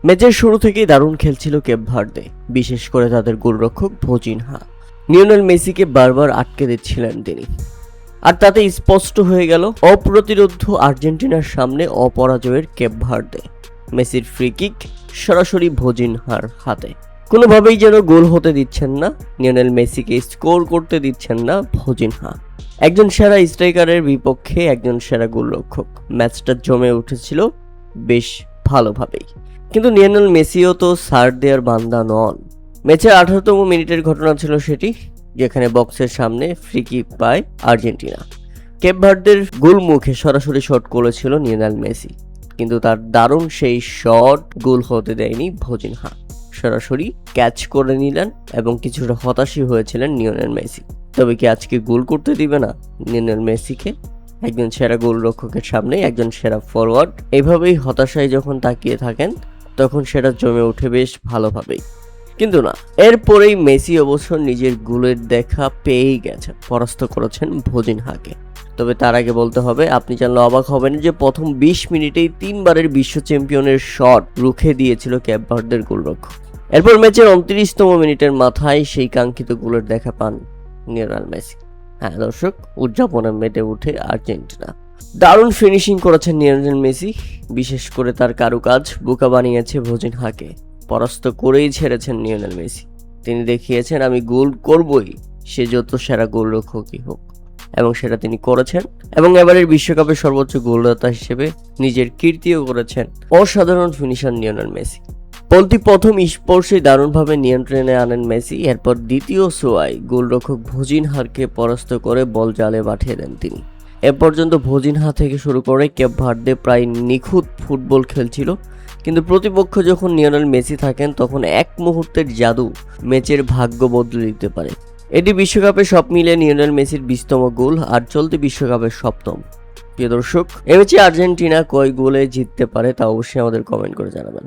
ম্যাচের শুরু থেকেই দারুণ খেলছিল কেপ ভার্দে, বিশেষ করে তাদের গোলরক্ষক ভোজিনহা। লিওনেল মেসিকে বারবার আটকে দিচ্ছিলেন তিনি, আর তাতে স্পষ্ট হয়ে গেল অপ্রতিরোধ্য আর্জেন্টিনার সামনে অপরাজয়ের কেপ ভার্দে। মেসির ফ্রি কিক সরাসরি ভোজিনহার হাতে, কোনোভাবেই যেন গোল হতে দিচ্ছেন না লিওনেল মেসিকে, স্কোর করতে দিচ্ছেন না ভোজিনহা। একজন সেরা স্ট্রাইকারের বিপক্ষে একজন সেরা গোলরক্ষক, ম্যাচটা জমে উঠেছিল বেশ ভালোভাবেই। কিন্তু লিওনেল মেসিও তো সার দেওয়ার বান্দা নন। ম্যাচের 18তম মিনিটের ঘটনা ছিল সেটি, যেখানে বক্সের সামনে ফ্রি কিক পায় আর্জেন্টিনা। কেপ ভার্দের গোল মুখে সরাসরি শট করেছিল লিওনেল মেসি, কিন্তু তার দারুণ সেই শট গোল হতে দেয়নি ভোজিনহা। সরাসরি ক্যাচ করে নিলেন এবং কিছুটা হতাশই হয়েছিলেন লিওনেল মেসি। তবে কি আজকে গোল করতে দিবে না লিওনেল মেসিকে? একজন সেরা গোলরক্ষকের সামনে একজন সেরা ফরওয়ার্ড এভাবেই হতাশায় যখন তাকিয়ে থাকেন, তখন সেটা জমে ওঠে বেশ ভালোভাবেই। কিন্তু না, এরপরেই মেসি অবশ্য নিজের গোলের দেখা পেয়েই গেছেন, পরাস্ত করেছেন ভোজিনহাকে। তবে তার আগে বলতে হবে, আপনি জানলে অবাক হবেন যে প্রথম 20 মিনিটেই 3 বারের বিশ্ব চ্যাম্পিয়নের শট রুখে দিয়েছিল কেপ ভার্দের গোলরক্ষক। এরপর ম্যাচের 29তম মিনিটের মাথায় সেই কাঙ্ক্ষিত গোলের দেখা পান লিওনেল মেসি। হ্যাঁ দর্শক, উদযাপনে মেতে উঠে আর্জেন্টিনা। দারুণ ফিনিশিং করেছেন লিওনেল মেসি, বিশেষ করে তার কারুকাজ বোকা বানিয়েছে ভোজিনহাকে। পরাস্ত করেই ছেড়েছেন লিওনেল মেসি। তিনি দেখিয়েছেন আমি গোল করবই, সে যত সেরা গোলরক্ষকই হোক, এবং সেটা তিনি করেছেন। এবং এবারের বিশ্বকাপের সর্বোচ্চ গোলদাতা হিসেবে নিজের কীর্তিও করেছেন অসাধারণ ফিনিশার লিওনেল মেসি। বলতি প্রথম স্পর্শে দারুণভাবে নিয়ন্ত্রণে আনেন মেসি, এরপর দ্বিতীয় ছোঁয়ায় গোলরক্ষক ভোজিনহাকে পরাস্ত করে বল জালে পাঠিয়ে দেন তিনি। এ পর্যন্ত ভোজিনহা থেকে শুরু করে কেপ ভার্দে প্রায় নিখুঁত ফুটবল খেলছিল, কিন্তু প্রতিপক্ষ যখন লিওনেল মেসি থাকেন তখন এক মুহূর্তের জাদু ম্যাচের ভাগ্য বদলে দিতে পারে। এটি বিশ্বকাপে সব মিলে লিওনেল মেসির 20তম গোল, আর চলতি বিশ্বকাপের 7ম। প্রিয় দর্শক, এ ম্যাচে আর্জেন্টিনা কয় গোলে জিততে পারে তা অবশ্যই আমাদের কমেন্ট করে জানাবেন।